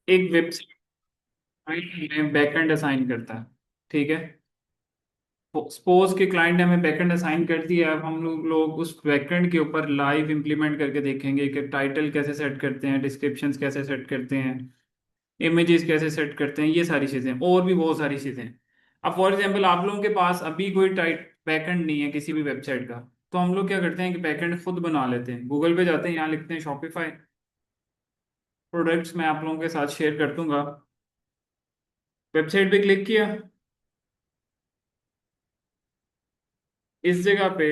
एक वेबसाइट में backend assign करता है। ठीक है। सपोज के क्लाइंट ने हमें बैकएंड असाइन कर दिया, अब हम लोग उस बैकएंड के ऊपर लाइव इंप्लीमेंट करके देखेंगे कि टाइटल कैसे सेट करते हैं, डिस्क्रिप्शंस कैसे सेट करते हैं, इमेजेस कैसे सेट करते हैं, ये सारी चीज़ें और भी बहुत सारी चीज़ें। अब फॉर एग्जांपल आप लोगों के पास अभी कोई टाइट बैकएंड नहीं है किसी भी वेबसाइट का, तो हम लोग क्या करते हैं कि बैकएंड खुद बना लेते हैं। गूगल पे जाते हैं, यहाँ लिखते हैं शॉपिफाई प्रोडक्ट्स, मैं आप लोगों के साथ शेयर कर दूंगा। वेबसाइट पे क्लिक किया, इस जगह पे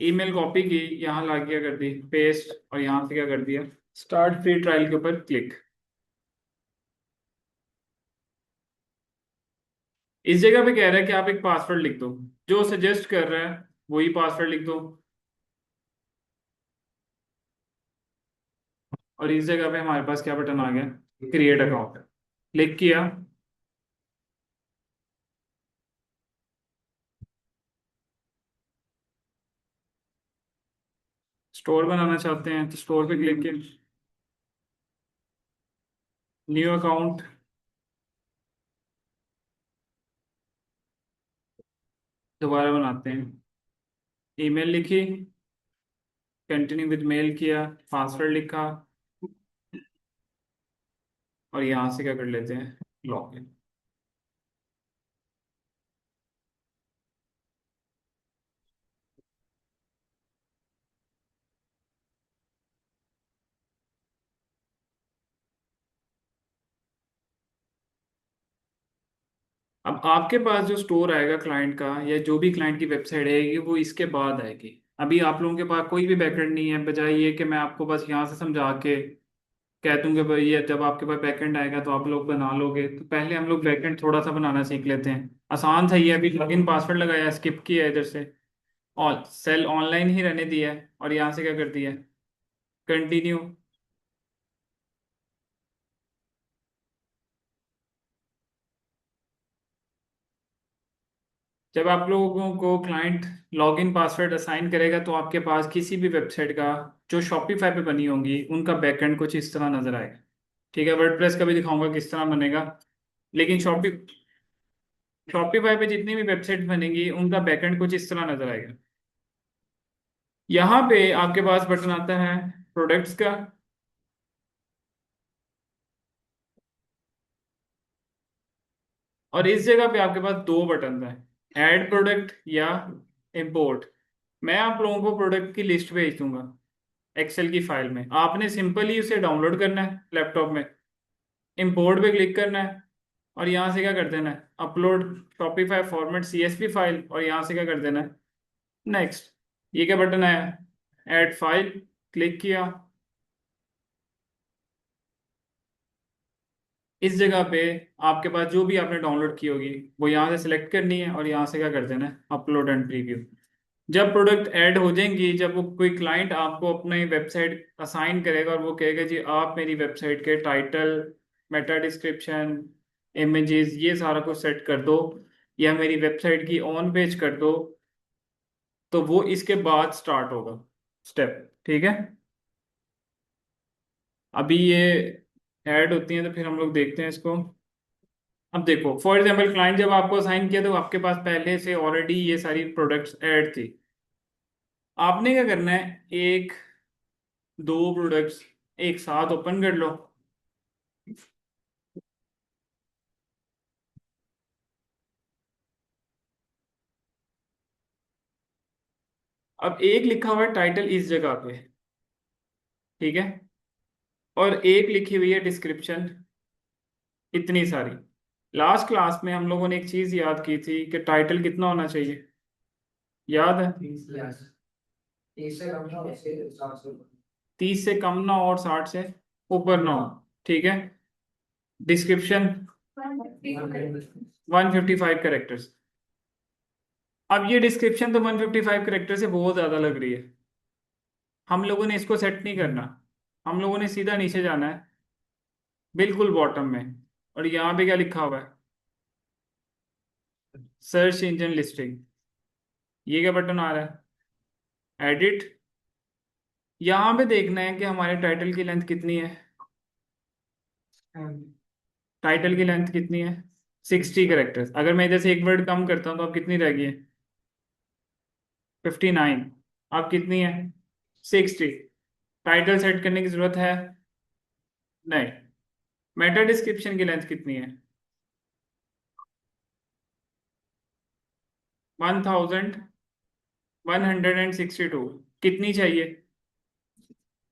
ईमेल कॉपी की, यहाँ ला क्या कर दी पेस्ट, और यहाँ से क्या कर दिया स्टार्ट फ्री ट्रायल के ऊपर क्लिक। इस जगह पे कह रहा है कि आप एक पासवर्ड लिख दो, जो सजेस्ट कर रहा है वही पासवर्ड लिख दो। और इस जगह पे हमारे पास क्या बटन आ गया, क्रिएट अकाउंट। क्लिक किया, स्टोर बनाना चाहते हैं तो स्टोर पे क्लिक किया, न्यू अकाउंट, दोबारा बनाते हैं, ईमेल लिखी, कंटिन्यू विद मेल किया, पासवर्ड लिखा, और यहाँ से क्या कर लेते हैं लॉग इन। अब आपके पास जो स्टोर आएगा क्लाइंट का, या जो भी क्लाइंट की वेबसाइट आएगी, वो इसके बाद आएगी। अभी आप लोगों के पास कोई भी बैकएंड नहीं है, बजाय ये कि मैं आपको बस यहाँ से समझा के कह दूंगा भाई ये जब आपके पास बैकएंड आएगा तो आप लोग बना लोगे, तो पहले हम लोग बैकएंड थोड़ा सा बनाना सीख लेते हैं। आसान था ये, अभी लॉगिन पासवर्ड लगाया, स्किप किया इधर से, और सेल ऑनलाइन ही रहने दिया है, और यहाँ से क्या कर दिया कंटिन्यू। जब आप लोगों को क्लाइंट लॉगिन पासवर्ड असाइन करेगा, तो आपके पास किसी भी वेबसाइट का जो शॉपिफाई पे बनी होंगी उनका बैकएंड कुछ इस तरह नजर आएगा। ठीक है, वर्डप्रेस का भी दिखाऊंगा किस तरह बनेगा, लेकिन शॉपिफाई पे जितनी भी वेबसाइट बनेंगी उनका बैकएंड कुछ इस तरह नजर आएगा। यहाँ पे आपके पास बटन आता है प्रोडक्ट्स का, और इस जगह पे आपके पास दो बटन है, ऐड प्रोडक्ट या इंपोर्ट। मैं आप लोगों को प्रोडक्ट की लिस्ट भेज दूंगा एक्सेल की फाइल में, आपने सिंपली उसे डाउनलोड करना है लैपटॉप में, इंपोर्ट पे क्लिक करना है, और यहाँ से क्या कर देना है upload Shopify format CSV file, और यहाँ से क्या कर देना है नेक्स्ट। ये क्या बटन है, ऐड फाइल, क्लिक किया, इस जगह पे आपके पास जो भी आपने डाउनलोड की होगी वो यहाँ से सिलेक्ट करनी है, और यहाँ से क्या कर देना है अपलोड एंड प्रीव्यू। जब प्रोडक्ट ऐड हो जाएंगी, जब वो कोई क्लाइंट आपको अपनी वेबसाइट असाइन करेगा और वो कहेगा जी आप मेरी वेबसाइट के टाइटल, मेटा डिस्क्रिप्शन, इमेजेस ये सारा कुछ सेट कर दो, या मेरी वेबसाइट की ऑन पेज कर दो, तो वो इसके बाद स्टार्ट होगा स्टेप। ठीक है। अभी ये ऐड होती है तो फिर हम लोग देखते हैं इसको। अब देखो फॉर एग्जाम्पल क्लाइंट जब आपको असाइन किया तो आपके पास पहले से ऑलरेडी ये सारी प्रोडक्ट्स ऐड थी। आपने क्या करना है, एक दो प्रोडक्ट्स एक साथ ओपन कर लो। अब एक लिखा हुआ है टाइटल इस जगह पे, ठीक है, और एक लिखी हुई है डिस्क्रिप्शन, इतनी सारी। लास्ट क्लास में हम लोगों ने एक चीज याद की थी कि टाइटल कितना होना चाहिए, याद है? 30 से कम ना हो और 60 से ऊपर ना हो। ठीक है। Description 155 characters. अब ये डिस्क्रिप्शन तो 155 कैरेक्टर से बहुत ज्यादा लग रही है, हम लोगों ने इसको सेट नहीं करना। हम लोगों ने सीधा नीचे जाना है बिल्कुल बॉटम में, और यहाँ पे क्या लिखा हुआ है सर्च इंजन लिस्टिंग। ये क्या बटन आ रहा है, एडिट, यहाँ पे देखना है कि हमारे टाइटल की लेंथ कितनी है। टाइटल की लेंथ कितनी है? 60 कैरेक्टर्स। अगर मैं इधर से एक वर्ड कम करता हूँ तो अब कितनी रह गई है? 59। अब कितनी है? 60। टाइटल सेट करने की जरूरत है? नहीं। मेटा डिस्क्रिप्शन की लेंथ कितनी है? 1162। कितनी चाहिए?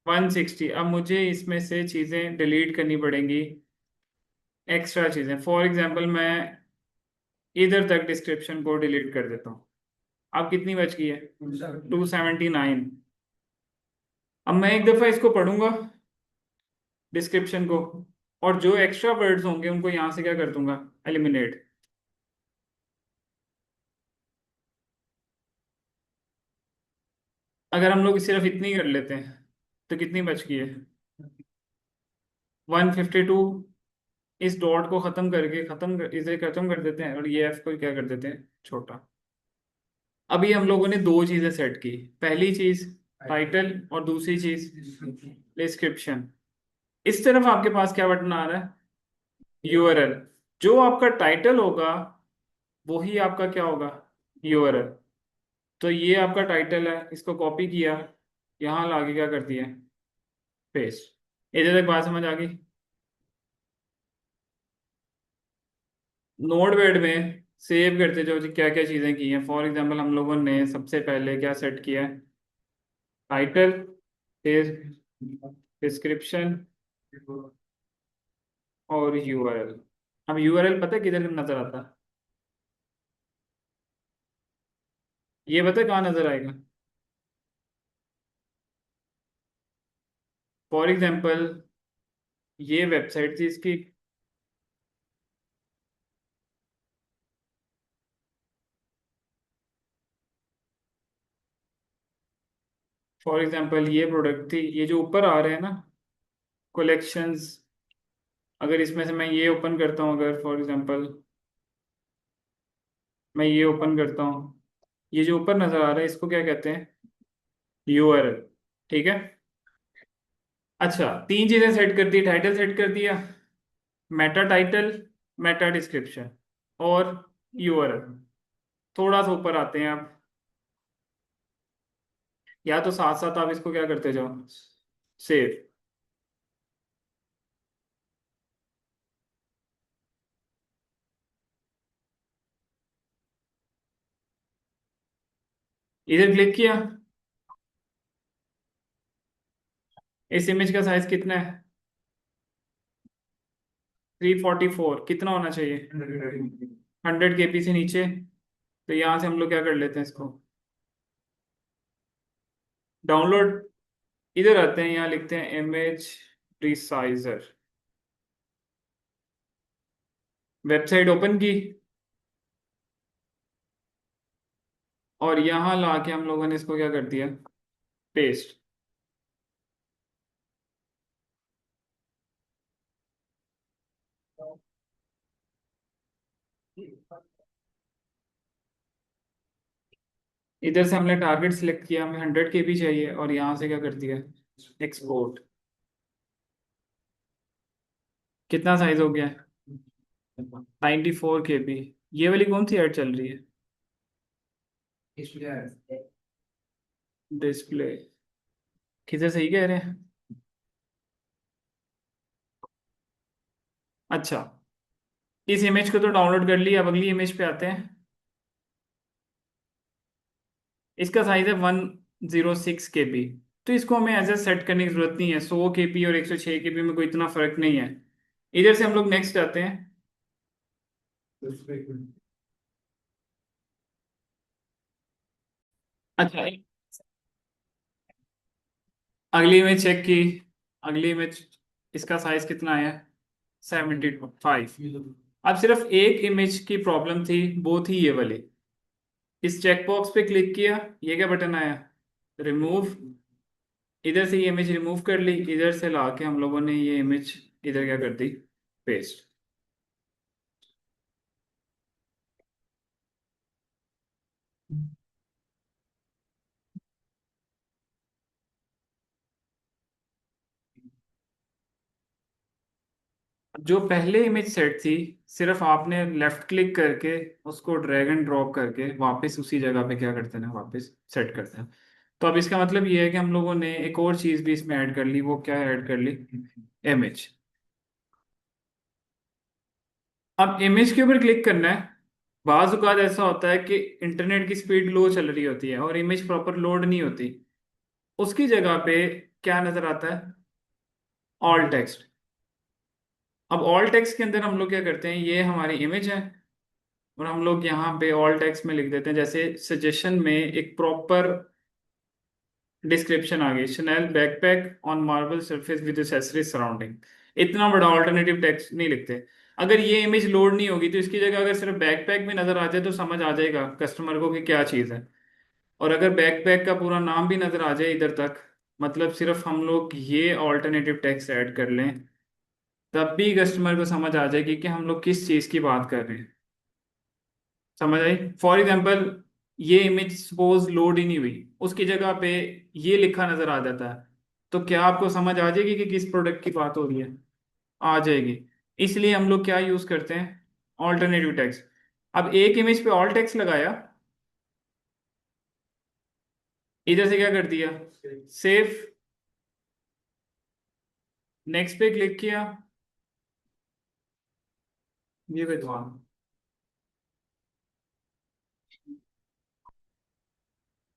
160। अब मुझे इसमें से चीज़ें डिलीट करनी पड़ेंगी, एक्स्ट्रा चीज़ें। फॉर एग्जांपल मैं इधर तक डिस्क्रिप्शन को डिलीट कर देता हूँ। अब कितनी बच गई है? 279। अब मैं एक दफ़ा इसको पढ़ूंगा, डिस्क्रिप्शन को, और जो एक्स्ट्रा वर्ड्स होंगे उनको यहाँ से क्या कर दूंगा? एलिमिनेट। अगर हम लोग सिर्फ इतनी कर लेते हैं तो कितनी बच गई है? 152। इस डॉट को खत्म करके इसे खत्म कर देते हैं और ये एफ को क्या कर देते हैं? छोटा। अभी हम लोगों ने दो चीजें सेट की। पहली चीज टाइटल और दूसरी चीज डिस्क्रिप्शन। इस तरफ आपके पास क्या बटन आ रहा है? यूआरएल। जो आपका टाइटल होगा वही आपका क्या होगा? यूआरएल। तो ये आपका टाइटल है, इसको कॉपी किया, यहाँ लाके क्या कर दिया? पेस्ट। इधर तक बात समझ आ गई? नोट पैड में सेव करते जाओ जी क्या क्या चीज़ें की हैं। फॉर एग्जांपल हम लोगों ने सबसे पहले क्या सेट किया है? टाइटल, फिर डिस्क्रिप्शन और यूआरएल। अब यूआरएल पता है किधर नजर आता है? ये पता है कहाँ नजर आएगा? फॉर एग्जांपल ये वेबसाइट थी इसकी। फॉर एग्जांपल ये प्रोडक्ट थी, ये जो ऊपर आ रहे हैं ना, कलेक्शंस। अगर इसमें से मैं ये ओपन करता हूँ, अगर फॉर एग्जांपल मैं ये ओपन करता हूँ, ये जो ऊपर नजर आ रहा है इसको क्या कहते हैं? यूआरएल। ठीक है। अच्छा, तीन चीजें सेट कर दी। टाइटल सेट कर दिया, मेटा टाइटल, मेटा डिस्क्रिप्शन और यूआरएल। थोड़ा सा ऊपर आते हैं आप, या तो साथ साथ आप इसको क्या करते जाओ? सेव। इधर क्लिक किया। इस इमेज का साइज कितना है? 344। कितना होना चाहिए? 100 KB से नीचे। तो यहाँ से हम लोग क्या कर लेते हैं इसको? डाउनलोड। इधर आते हैं, यहाँ लिखते हैं इमेज रिसाइजर। वेबसाइट ओपन की, और यहाँ ला के हम लोगों ने इसको क्या कर दिया? पेस्ट। इधर से हमने टारगेट सिलेक्ट किया, हमें 100 KB चाहिए, और यहाँ से क्या कर दिया? एक्सपोर्ट। कितना साइज हो गया? 94 KB। ये वाली कौन सी ऐड चल रही है? डिस्प्ले। किधर सही कह रहे हैं? अच्छा, इस इमेज को तो डाउनलोड कर लिया। अब अगली इमेज पे आते हैं। इसका साइज है 106 KB। तो इसको हमें एज ए सेट करने की जरूरत नहीं है। 100 KB और 106 KB में कोई इतना फर्क नहीं है। इधर से हम लोग नेक्स्ट आते हैं। अच्छा, अगली इमेज चेक की। अगली इमेज, इसका साइज कितना है? 75। अब सिर्फ एक इमेज की प्रॉब्लम थी, वो थी ये वाली। इस चेकबॉक्स पे क्लिक किया, ये क्या बटन आया? रिमूव। इधर से ये इमेज रिमूव कर ली, इधर से ला के हम लोगों ने ये इमेज इधर क्या कर दी? पेस्ट। जो पहले इमेज सेट थी, सिर्फ आपने लेफ्ट क्लिक करके उसको ड्रैग एंड ड्रॉप करके वापस उसी जगह पे क्या करते हैं ना, वापस सेट करते हैं। तो अब इसका मतलब ये है कि हम लोगों ने एक और चीज भी इसमें ऐड कर ली। वो क्या ऐड कर ली? इमेज। अब इमेज के ऊपर क्लिक करना है। बाज औकात ऐसा होता है कि इंटरनेट की स्पीड लो चल रही होती है और इमेज प्रॉपर लोड नहीं होती। उसकी जगह पे क्या नजर आता है? All text. अब ऑल टेक्स्ट के अंदर हम लोग क्या करते हैं, ये हमारी इमेज है और हम लोग यहाँ पे ऑल टेक्स्ट में लिख देते हैं, जैसे सजेशन में एक प्रॉपर डिस्क्रिप्शन आ गई, Chanel backpack on marble surface with accessories surrounding. इतना बड़ा ऑल्टरनेटिव टेक्स्ट नहीं लिखते। अगर ये इमेज लोड नहीं होगी तो इसकी जगह अगर सिर्फ बैकपैक भी नजर आ जाए तो समझ आ जाएगा कस्टमर को कि क्या चीज़ है। और अगर बैकपैक का पूरा नाम भी नजर आ जाए इधर तक, मतलब सिर्फ हम लोग ये ऑल्टरनेटिव टेक्स्ट ऐड कर लें, तब भी कस्टमर को समझ आ जाएगी कि हम लोग किस चीज़ की बात कर रहे हैं। समझ आई? फॉर एग्जाम्पल, ये इमेज सपोज लोड ही नहीं हुई, उसकी जगह पे ये लिखा नजर आ जाता है, तो क्या आपको समझ आ जाएगी कि किस प्रोडक्ट की बात हो रही है? आ जाएगी। इसलिए हम लोग क्या यूज करते हैं? Alternative text. अब एक इमेज पे ऑल टेक्स्ट लगाया, इधर से क्या कर दिया? सेव। नेक्स्ट पे क्लिक किया। ये विद्वान।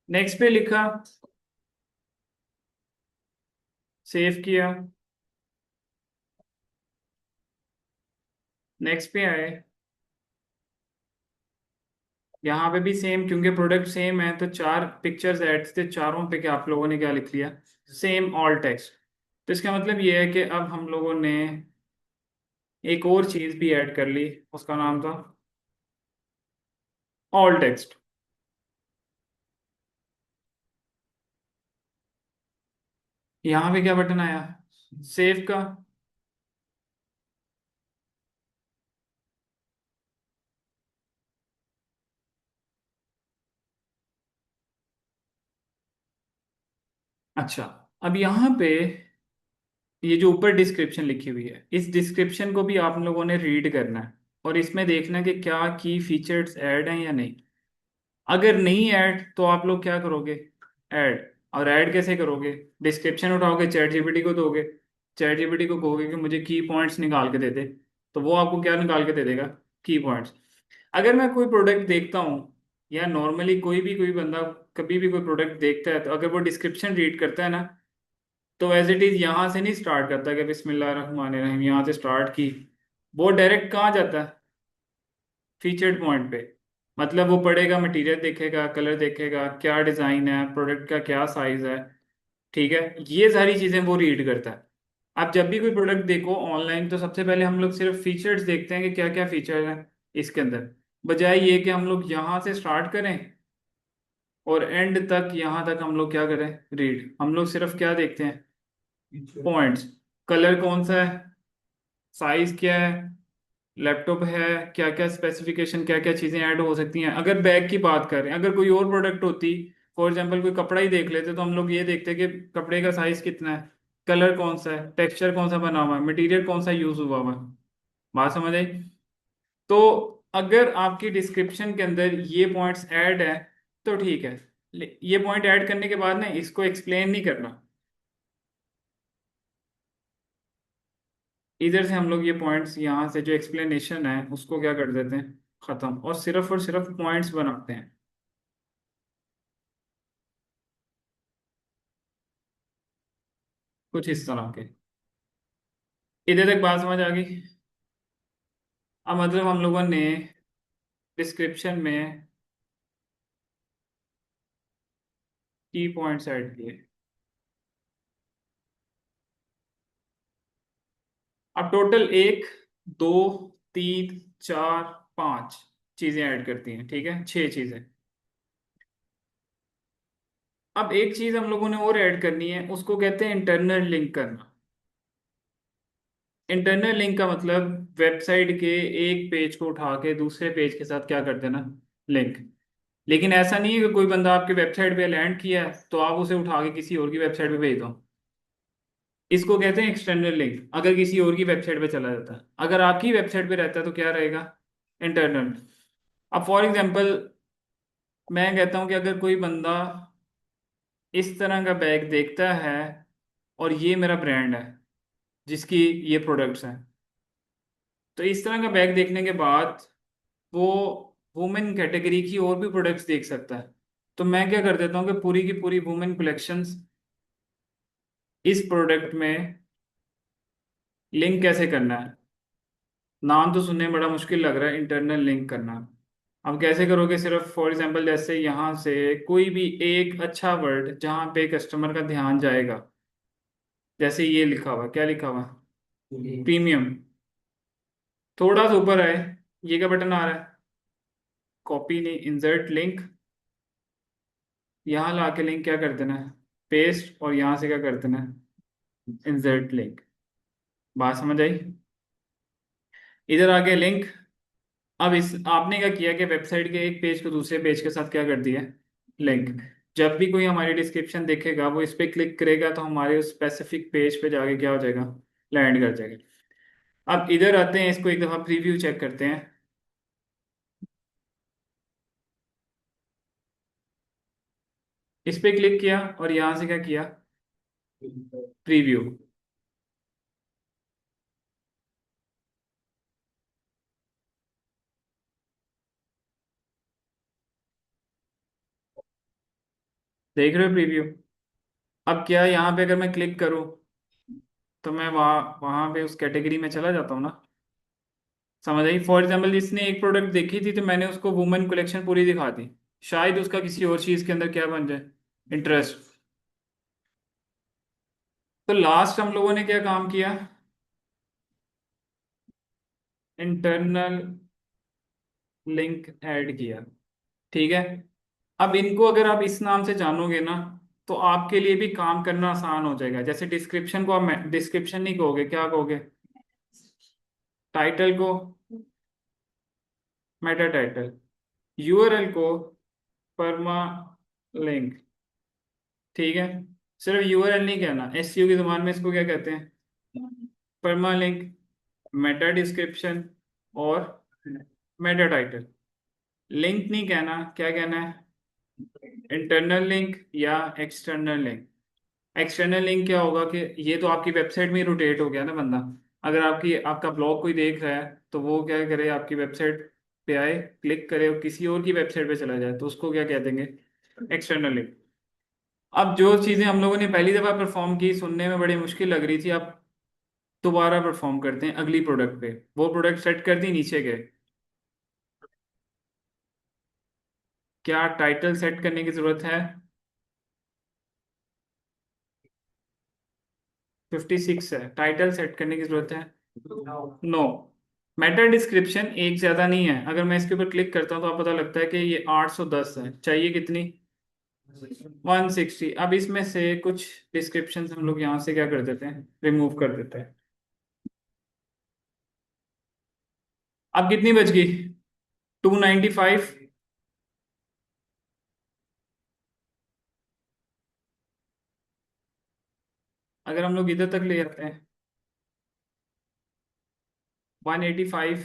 नेक्स्ट पे लिखा, सेव किया। नेक्स्ट पे आए, यहाँ पे भी सेम, क्योंकि प्रोडक्ट सेम है तो चार पिक्चर्स ऐड थे, चारों पे क्या आप लोगों ने क्या लिख लिया? Same all text. तो इसका मतलब ये है कि अब हम लोगों ने एक और चीज भी ऐड कर ली, उसका नाम था ऑल टेक्स्ट। यहाँ पे क्या बटन आया? सेव का। अच्छा, अब यहाँ पे ये जो ऊपर डिस्क्रिप्शन लिखी हुई है, इस डिस्क्रिप्शन को भी आप लोगों ने रीड करना है और इसमें देखना है कि क्या की फीचर्स ऐड हैं या नहीं। अगर नहीं ऐड तो आप लोग क्या करोगे? ऐड। और ऐड कैसे करोगे? डिस्क्रिप्शन उठाओगे, चैट जीपीटी को दोगे, चैट जीपीटी को कहोगे कि मुझे की पॉइंट्स निकाल के दे दे, तो वो आपको क्या निकाल के दे देगा? की पॉइंट्स। अगर मैं कोई प्रोडक्ट देखता हूँ, या नॉर्मली कोई बंदा कभी भी कोई प्रोडक्ट देखता है, तो अगर वो डिस्क्रिप्शन रीड करता है ना, तो एज इट इज यहाँ से नहीं स्टार्ट करता कि बिस्मिल्लाह रहमान रहीम यहाँ से स्टार्ट की। वो डायरेक्ट कहाँ जाता है? फीचर्ड पॉइंट पे। मतलब वो पढ़ेगा, मटेरियल देखेगा, कलर देखेगा, क्या डिजाइन है, प्रोडक्ट का क्या साइज है, ठीक है, ये सारी चीजें वो रीड करता है। आप जब भी कोई प्रोडक्ट देखो ऑनलाइन, तो सबसे पहले हम लोग सिर्फ फीचर्स देखते हैं कि क्या क्या फीचर है इसके अंदर, बजाय ये कि हम लोग यहाँ से स्टार्ट करें और एंड तक यहाँ तक हम लोग क्या करें? रीड। हम लोग सिर्फ क्या देखते हैं? पॉइंट्स। कलर कौन सा है, साइज क्या है, लैपटॉप है, क्या क्या स्पेसिफिकेशन, क्या क्या चीजें ऐड हो सकती हैं। अगर बैग की बात करें, अगर कोई और प्रोडक्ट होती, फॉर एग्जांपल कोई कपड़ा ही देख लेते, तो हम लोग ये देखते कि कपड़े का साइज कितना है, कलर कौन सा है, टेक्सचर कौन सा बना हुआ है, मटेरियल कौन सा यूज हुआ हुआ है। बात समझ आई? तो अगर आपकी डिस्क्रिप्शन के अंदर ये पॉइंट्स ऐड है तो ठीक है। ये पॉइंट ऐड करने के बाद ना इसको एक्सप्लेन नहीं करना, इधर से हम लोग ये पॉइंट्स यहाँ से जो एक्सप्लेनेशन है उसको क्या कर देते हैं? खत्म, और सिर्फ पॉइंट्स बनाते हैं, कुछ इस तरह के। इधर तक बात समझ आ गई? अब मतलब हम लोगों ने डिस्क्रिप्शन में की पॉइंट्स ऐड किए। अब टोटल एक, दो, तीन, चार, पांच चीजें ऐड करती हैं, ठीक है, छह चीजें। अब एक चीज हम लोगों ने और ऐड करनी है, उसको कहते हैं इंटरनल लिंक करना। इंटरनल लिंक का मतलब वेबसाइट के एक पेज को उठा के दूसरे पेज के साथ क्या कर देना? लिंक। लेकिन ऐसा नहीं है कि कोई बंदा आपके वेबसाइट पे लैंड किया है तो आप उसे उठा के किसी और की वेबसाइट पे भेज दो। इसको कहते हैं एक्सटर्नल लिंक, अगर किसी और की वेबसाइट पे चला जाता है। अगर आपकी वेबसाइट पे रहता है तो क्या रहेगा? इंटरनल। अब फॉर एग्जांपल मैं कहता हूँ कि अगर कोई बंदा इस तरह का बैग देखता है और ये मेरा ब्रांड है जिसकी ये प्रोडक्ट्स हैं, तो इस तरह का बैग देखने के बाद वो वुमेन कैटेगरी की और भी प्रोडक्ट्स देख सकता है। तो मैं क्या कर देता हूँ कि पूरी की पूरी वुमेन कलेक्शंस इस प्रोडक्ट में लिंक कैसे करना है। नाम तो सुनने में बड़ा मुश्किल लग रहा है, इंटरनल लिंक करना। अब कैसे करोगे? सिर्फ फॉर एग्जांपल जैसे यहाँ से कोई भी एक अच्छा वर्ड जहाँ पे कस्टमर का ध्यान जाएगा, जैसे ये लिखा हुआ, क्या लिखा हुआ? प्रीमियम। थोड़ा सा ऊपर आए, ये क्या बटन आ रहा है? कॉपी नहीं, इंसर्ट लिंक। यहाँ ला के लिंक क्या कर देना है? पेस्ट। और यहाँ से क्या कर देना है? Insert link. बात समझ आई? इधर आ गया लिंक। अब इस आपने क्या किया कि वेबसाइट के एक पेज को दूसरे पेज के साथ क्या कर दिया? लिंक। जब भी कोई हमारी डिस्क्रिप्शन देखेगा वो इस पे क्लिक करेगा तो हमारे उस स्पेसिफिक पेज पे जाके क्या हो जाएगा? लैंड कर जाएगा। अब इधर आते हैं, इसको एक दफ़ा प्रीव्यू चेक करते हैं। इस पे क्लिक किया और यहाँ से क्या किया? प्रीव्यू। देख रहे हो प्रीव्यू? अब क्या यहाँ पे अगर मैं क्लिक करूँ तो मैं वहाँ वहाँ पे उस कैटेगरी में चला जाता हूँ ना। समझ आई? फॉर एग्जाम्पल जिसने एक प्रोडक्ट देखी थी तो मैंने उसको वुमेन कलेक्शन पूरी दिखा दी, शायद उसका किसी और चीज़ के अंदर क्या बन जाए? इंटरेस्ट। तो लास्ट हम लोगों ने क्या काम किया? इंटरनल लिंक ऐड किया। ठीक है। अब इनको अगर आप इस नाम से जानोगे ना तो आपके लिए भी काम करना आसान हो जाएगा। जैसे डिस्क्रिप्शन को आप डिस्क्रिप्शन नहीं कहोगे, क्या कहोगे? टाइटल को मेटा टाइटल, यूआरएल को परमा लिंक। ठीक है। सिर्फ यूआरएल नहीं कहना, एसईओ की जुबान में इसको क्या कहते हैं? परमा लिंक, मेटा डिस्क्रिप्शन और मेटा टाइटल। लिंक नहीं कहना, क्या कहना है? इंटरनल लिंक या एक्सटर्नल लिंक। एक्सटर्नल लिंक क्या होगा कि ये तो आपकी वेबसाइट में रोटेट हो गया ना बंदा। अगर आपका ब्लॉग कोई देख रहा है तो वो क्या करे? आपकी वेबसाइट पे आए, क्लिक करे और किसी और की वेबसाइट पे चला जाए तो उसको क्या कह देंगे? External link. अब जो चीज़ें हम लोगों ने पहली दफ़ा परफॉर्म की, सुनने में बड़ी मुश्किल लग रही थी, अब दोबारा परफॉर्म करते हैं अगली प्रोडक्ट पे। वो प्रोडक्ट सेट कर दी, नीचे गए। क्या टाइटल सेट करने की ज़रूरत है? 56 है, टाइटल सेट करने की ज़रूरत है? नो। मेटा डिस्क्रिप्शन एक ज़्यादा नहीं है। अगर मैं इसके ऊपर क्लिक करता हूँ तो आप पता लगता है कि ये 810 है। चाहिए कितनी? 160। अब इसमें से कुछ डिस्क्रिप्शन हम लोग यहाँ से क्या कर देते हैं? रिमूव कर देते हैं। अब कितनी बच गई? 295। अगर हम लोग इधर तक ले जाते हैं, 185।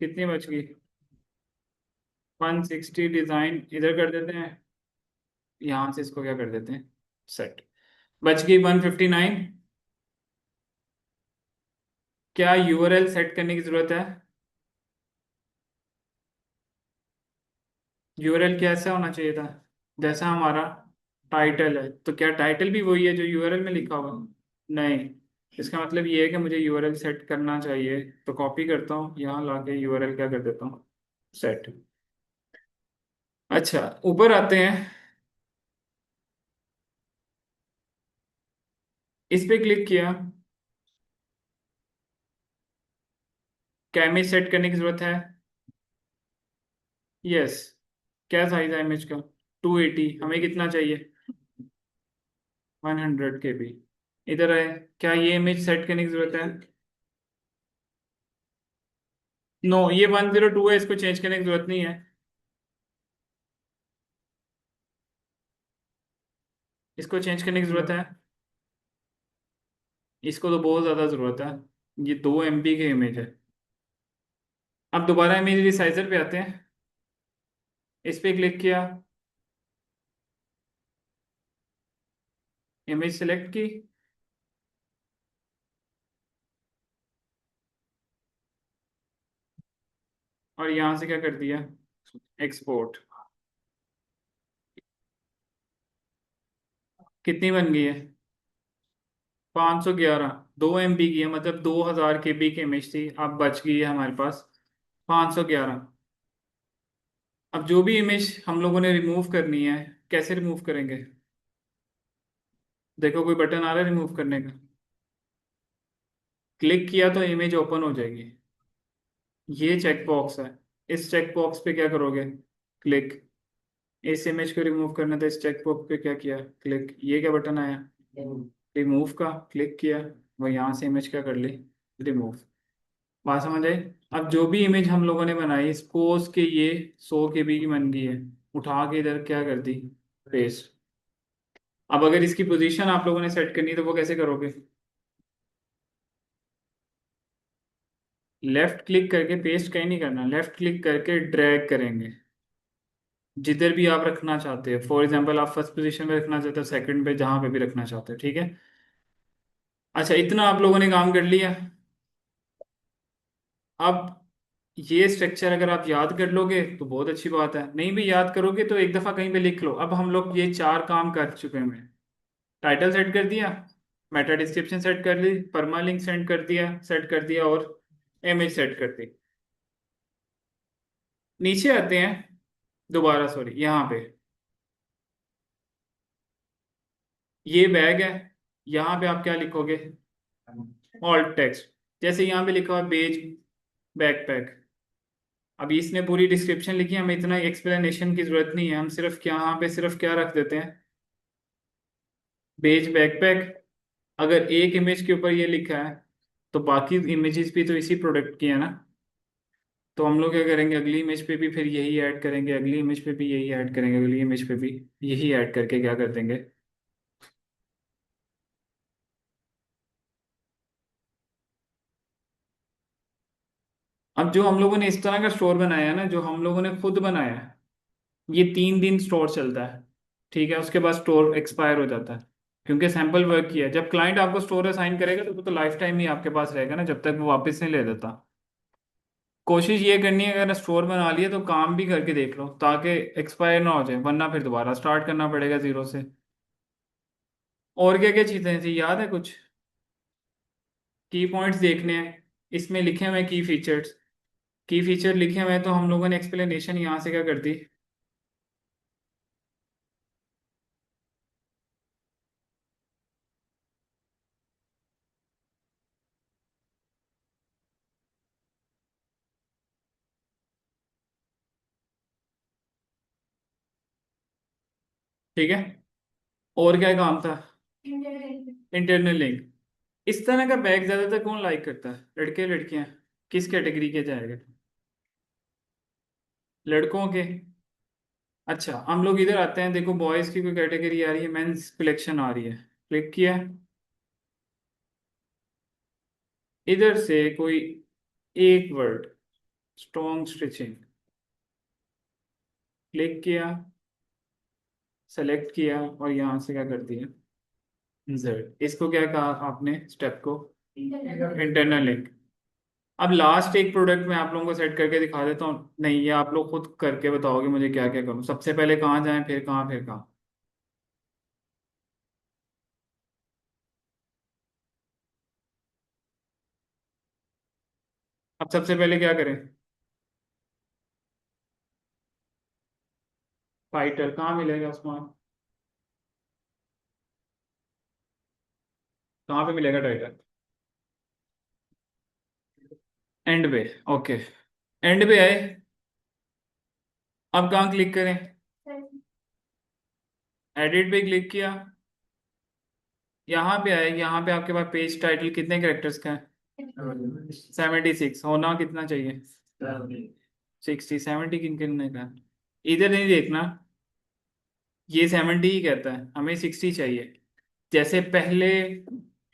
कितनी बच गई? 160। डिज़ाइन इधर कर देते हैं, यहाँ से इसको क्या कर देते हैं? सेट। बच गई 159। क्या यूआरएल सेट करने की ज़रूरत है? यूआरएल कैसा होना चाहिए था? जैसा हमारा टाइटल है, तो क्या टाइटल भी वही है जो यूआरएल में लिखा हुआ? नहीं। इसका मतलब ये है कि मुझे यूआरएल सेट करना चाहिए। तो कॉपी करता हूँ, यहाँ लाके यूआरएल क्या कर देता हूँ? सेट। अच्छा, ऊपर आते हैं। इस पे क्लिक किया। क्या इमेज सेट करने की जरूरत है? यस। क्या साइज है इमेज का? 280। हमें कितना चाहिए? 100 KB। इधर है। क्या ये इमेज सेट करने की जरूरत है? नो, ये 102 है, इसको चेंज करने की जरूरत नहीं है। इसको चेंज करने की जरूरत है? इसको तो बहुत ज़्यादा ज़रूरत है। ये 2 MB की इमेज है। अब दोबारा इमेज रिसाइजर पे आते हैं। इस पे क्लिक किया, इमेज सेलेक्ट की, और यहाँ से क्या कर दिया, एक्सपोर्ट। कितनी बन गई है? 511। 2 MB की है, मतलब 2000 KB की इमेज थी, अब बच गई है हमारे पास 511। अब जो भी इमेज हम लोगों ने रिमूव करनी है, कैसे रिमूव करेंगे? देखो कोई बटन आ रहा है रिमूव करने का, क्लिक किया तो इमेज ओपन हो जाएगी। ये चेक बॉक्स है, इस चेक बॉक्स पे क्या करोगे? क्लिक। इस इमेज को रिमूव करना था, इस चेक बॉक्स पे क्या किया? क्लिक। ये क्या बटन आया? रिमूव का। क्लिक किया, वो यहाँ से इमेज क्या कर ली? रिमूव। बात समझ आई? अब जो भी इमेज हम लोगों ने बनाई, सपोज के ये 100 KB की बन गई है, उठा के इधर क्या कर दी? पेस्ट। अब अगर इसकी पोजीशन आप लोगों ने सेट करनी है तो वो कैसे करोगे? लेफ्ट क्लिक करके, पेस्ट कहीं नहीं करना, लेफ्ट क्लिक करके ड्रैग करेंगे जिधर भी आप रखना चाहते हो। फॉर एग्जांपल आप फर्स्ट पोजीशन पे रखना चाहते हो, सेकंड पे, जहां पे भी रखना चाहते हो, ठीक है। अच्छा, इतना आप लोगों ने काम कर लिया। अब ये स्ट्रक्चर अगर आप याद कर लोगे तो बहुत अच्छी बात है, नहीं भी याद करोगे तो एक दफा कहीं पे लिख लो। अब हम लोग ये 4 काम कर चुके हैं। टाइटल सेट कर दिया, मेटा डिस्क्रिप्शन सेट कर ली, परमालिंक सेट कर दिया, और इमेज सेट कर दी। नीचे आते हैं, दोबारा सॉरी, यहाँ पे ये बैग है, यहाँ पे आप क्या लिखोगे? Alt text. जैसे यहाँ पे लिखा हुआ बेज बैकपैक। अब इसने पूरी डिस्क्रिप्शन लिखी है, हमें इतना एक्सप्लेनेशन की जरूरत नहीं है, हम सिर्फ क्या यहाँ पे सिर्फ क्या रख देते हैं? Beige backpack. अगर एक इमेज के ऊपर ये लिखा है तो बाकी इमेजेस भी तो इसी प्रोडक्ट की है ना। तो हम लोग क्या करेंगे, अगली इमेज पे भी फिर यही ऐड करेंगे, अगली इमेज पे भी यही ऐड करेंगे, अगली इमेज पे भी यही ऐड करके क्या कर देंगे? अब जो हम लोगों ने इस तरह का स्टोर बनाया है ना, जो हम लोगों ने खुद बनाया है, ये 3 दिन स्टोर चलता है, ठीक है। उसके बाद स्टोर एक्सपायर हो जाता है, क्योंकि सैंपल वर्क किया है। जब क्लाइंट आपको स्टोर असाइन करेगा तो वो तो लाइफ टाइम ही आपके पास रहेगा ना, जब तक वो वापस नहीं ले देता। कोशिश ये करनी है, अगर स्टोर बना लिया तो काम भी करके देख लो, ताकि एक्सपायर ना हो जाए, वरना फिर दोबारा स्टार्ट करना पड़ेगा जीरो से। और क्या क्या चीज़ें थी, याद है कुछ? की पॉइंट्स देखने हैं, इसमें लिखे हुए की फीचर्स। की फीचर लिखे हुए हैं तो हम लोगों ने एक्सप्लेनेशन यहाँ से क्या कर दी? ठीक है। और क्या काम था? Internal link. इस तरह का बैग ज्यादातर कौन लाइक करता है, लड़के लड़कियां? किस कैटेगरी के जाएगा? लड़कों के। अच्छा, हम लोग इधर आते हैं, देखो बॉयज की कोई कैटेगरी आ रही है, मेंस कलेक्शन आ रही है। क्लिक किया, इधर से कोई एक वर्ड, स्ट्रॉन्ग स्टिचिंग। क्लिक किया, सेलेक्ट किया, और यहाँ से क्या कर दिया? जेड। इसको क्या कहा आपने स्टेप को? Internal link. अब लास्ट एक प्रोडक्ट मैं आप लोगों को सेट करके दिखा देता हूँ, नहीं ये आप लोग खुद करके बताओगे मुझे क्या क्या करूँ, सबसे पहले कहाँ जाएं, फिर कहाँ, फिर कहाँ? अब सबसे पहले क्या करें? टाइटल कहाँ मिलेगा उस्मान? कहाँ पे मिलेगा टाइटल? एंड पे। ओके, एंड पे आए। अब कहाँ क्लिक करें? एडिट पे क्लिक किया, यहाँ पे आए, यहाँ पे आपके पास पेज टाइटल कितने कैरेक्टर्स का है? 76। होना कितना चाहिए? 60। 70 किन किन का है? इधर नहीं देखना, ये 70 ही कहता है, हमें 60 चाहिए। जैसे पहले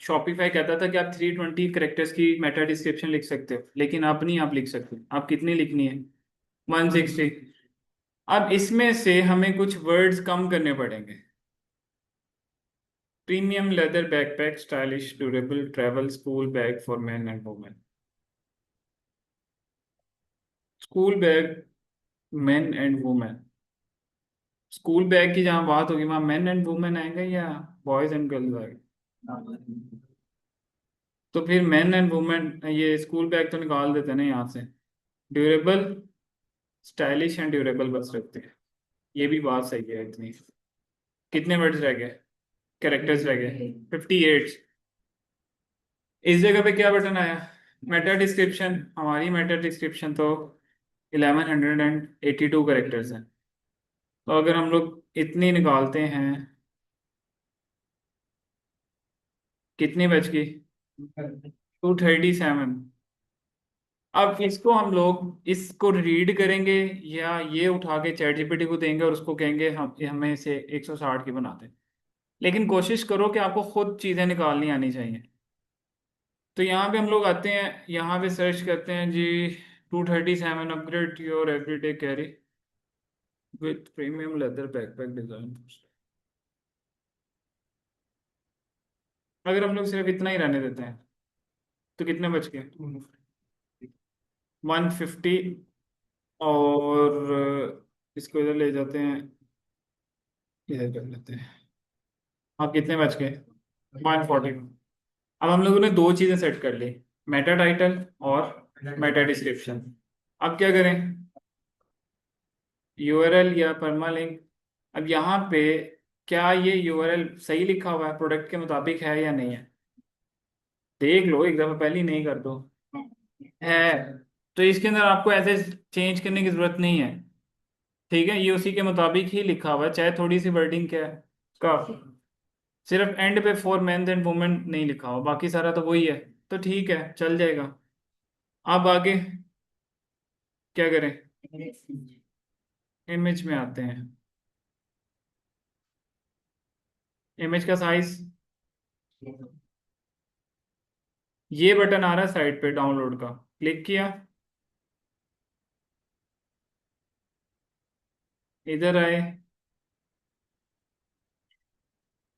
शॉपिफाई कहता था कि आप 320 करेक्टर्स की मेटा डिस्क्रिप्शन लिख सकते हो, लेकिन आप नहीं, आप लिख सकते, आप कितनी लिखनी है? 160। अब इसमें से हमें कुछ वर्ड्स कम करने पड़ेंगे। Premium leather backpack, stylish durable travel school bag for man and women. School bag, main and women. School bag की जहाँ बात होगी वहाँ मेन एंड वुमेन आएंगे या बॉयज एंड गर्ल्स आएंगे? तो फिर मेन एंड वुमेन, ये स्कूल बैग तो निकाल देते हैं ना यहाँ से। ड्यूरेबल, स्टाइलिश एंड ड्यूरेबल बस रखते हैं। ये भी बात सही है इतनी। कितने वर्ड्स रह गए, कैरेक्टर्स रह गए? 58। इस जगह पे क्या बटन आया? Meta description. हमारी मेटा डिस्क्रिप्शन तो 1182 कैरेक्टर्स हैं। तो अगर हम लोग इतनी निकालते हैं, कितनी बच गई? 237। अब इसको हम लोग इसको रीड करेंगे या ये उठा के चैट जीपीटी को देंगे और उसको कहेंगे हम हमें इसे 160 की बना दे। लेकिन कोशिश करो कि आपको खुद चीज़ें निकालनी आनी चाहिए। तो यहाँ पे हम लोग आते हैं, यहाँ पे सर्च करते हैं जी, 237 upgrade your everyday carry with premium leather backpack design. अगर हम लोग सिर्फ इतना ही रहने देते हैं तो कितने बच गए? 150। और इसको इधर ले जाते हैं, इधर कर लेते हैं। अब कितने बच गए? 140। अब हम लोगों ने दो चीजें सेट कर ली, मेटा टाइटल और मेटा डिस्क्रिप्शन। अब क्या करें? यूआरएल या परमालिंक। अब यहाँ पे क्या ये यूआरएल सही लिखा हुआ है, प्रोडक्ट के मुताबिक है या नहीं है? देख लो एक दफा, पहले ही नहीं कर दो। है। तो इसके अंदर आपको ऐसे चेंज करने की जरूरत नहीं है। ठीक है, ये उसी के मुताबिक ही लिखा हुआ है, चाहे थोड़ी सी वर्डिंग क्या है का। सिर्फ एंड पे फॉर मेन एंड वुमेन नहीं लिखा हुआ, बाकी सारा तो वही है। तो ठीक है, चल जाएगा। अब आगे क्या करें? इमेज में आते हैं। इमेज का साइज, ये बटन आ रहा है साइड पे डाउनलोड का, क्लिक किया, इधर आए।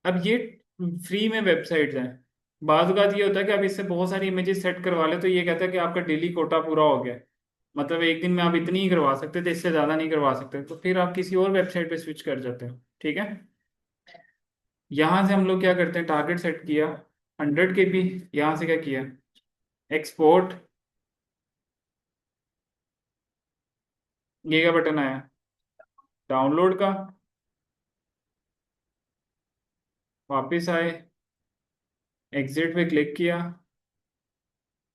अब ये फ्री में वेबसाइट्स हैं। बाज़ बात ये होता है कि आप इससे बहुत सारी इमेजेस सेट करवा ले तो ये कहता है कि आपका डेली कोटा पूरा हो गया। मतलब एक दिन में आप इतनी ही करवा सकते थे, इससे ज़्यादा नहीं करवा सकते, तो फिर आप किसी और वेबसाइट पे स्विच कर जाते हो। ठीक है। यहाँ से हम लोग क्या करते हैं, टारगेट सेट किया 100 KB। यहाँ से क्या किया, एक्सपोर्ट। ये क्या बटन आया, डाउनलोड का। वापस आए, एग्जिट पे क्लिक किया,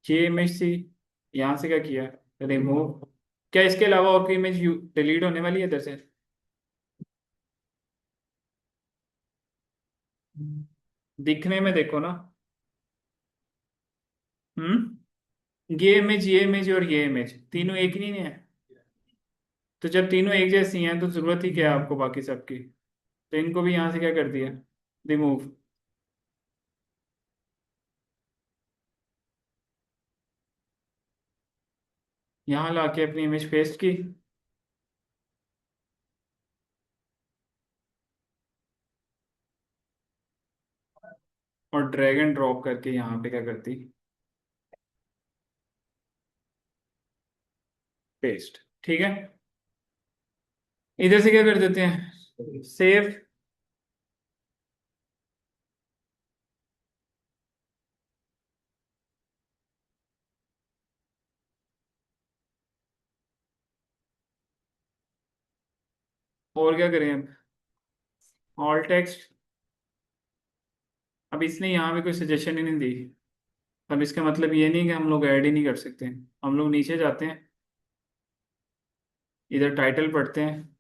ये इमेज थी। यहाँ से क्या किया, रिमूव। क्या इसके अलावा और कोई इमेज डिलीट होने वाली है इधर से? दिखने में देखो ना। ये इमेज और ये इमेज तीनों एक ही नहीं है। तो जब तीनों एक जैसी हैं तो जरूरत ही क्या है आपको बाकी सबकी? तो इनको भी यहाँ से क्या कर दिया, रिमूव। यहाँ लाके अपनी इमेज पेस्ट की और ड्रैग एंड ड्रॉप करके यहाँ पे क्या करती, पेस्ट। ठीक है। इधर से क्या कर देते हैं, सेव। और क्या करें अब, ऑल टेक्स्ट। अब इसने यहाँ पे कोई सजेशन ही नहीं दी। अब इसका मतलब ये नहीं कि हम लोग ऐड ही नहीं कर सकते। हम लोग नीचे जाते हैं, इधर टाइटल पढ़ते हैं,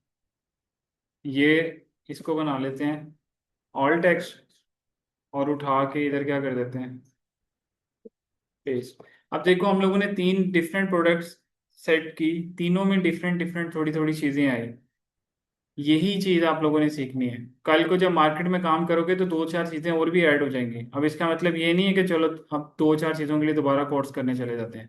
ये इसको बना लेते हैं ऑल टेक्स्ट, और उठा के इधर क्या कर देते हैं, पेस्ट। अब देखो हम लोगों ने तीन डिफरेंट प्रोडक्ट्स सेट की, तीनों में डिफरेंट डिफरेंट थोड़ी थोड़ी चीज़ें आई। यही चीज आप लोगों ने सीखनी है। कल को जब मार्केट में काम करोगे तो दो चार चीजें और भी ऐड हो जाएंगी। अब इसका मतलब ये नहीं है कि चलो अब दो चार चीजों के लिए दोबारा कोर्स करने चले जाते हैं।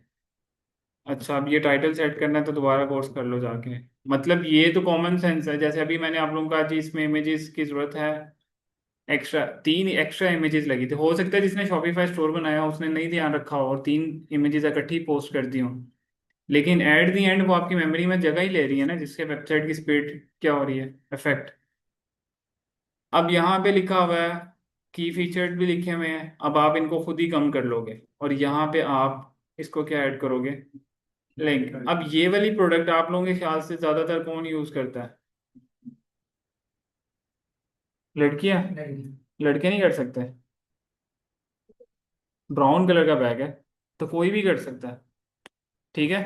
अच्छा, अब ये टाइटल सेट करना है तो दोबारा कोर्स कर लो जाके। मतलब ये तो कॉमन सेंस है। जैसे अभी मैंने आप लोगों का जी इसमें इमेजेस की जरूरत है, एक्स्ट्रा तीन एक्स्ट्रा इमेजेस लगी थी। हो सकता है जिसने शॉपिफाई स्टोर बनाया हो उसने नहीं ध्यान रखा हो और तीन इमेजेस इकट्ठी पोस्ट कर दी हो। लेकिन एट दी एंड वो आपकी मेमोरी में जगह ही ले रही है ना, जिससे वेबसाइट की स्पीड क्या हो रही है, इफेक्ट। अब यहाँ पे लिखा हुआ है, की फीचर्स भी लिखे हुए हैं। अब आप इनको खुद ही कम कर लोगे और यहाँ पे आप इसको क्या ऐड करोगे, लिंक। अब ये वाली प्रोडक्ट आप लोगों के ख्याल से ज्यादातर कौन यूज करता है? लड़कियां? लड़के नहीं कर सकते? ब्राउन कलर का बैग है तो कोई भी कर सकता है। ठीक है,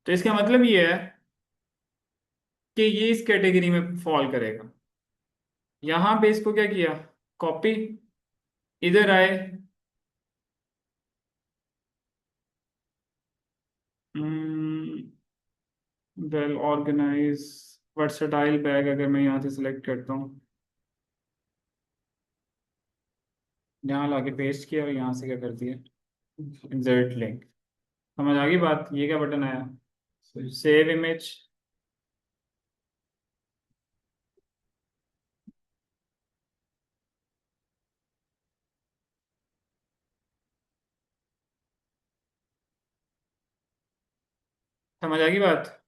तो इसका मतलब ये है कि ये इस कैटेगरी में फॉल करेगा। यहाँ पे इसको क्या किया, कॉपी, इधर आए, वेल ऑर्गेनाइज वर्सटाइल बैग, अगर मैं यहाँ से सिलेक्ट करता हूँ, यहाँ लाके पेस्ट किया और यहाँ से क्या कर दिया, इंसर्ट लिंक। समझ आ गई बात? ये क्या बटन आया, सेव इमेज। समझ आ गई बात?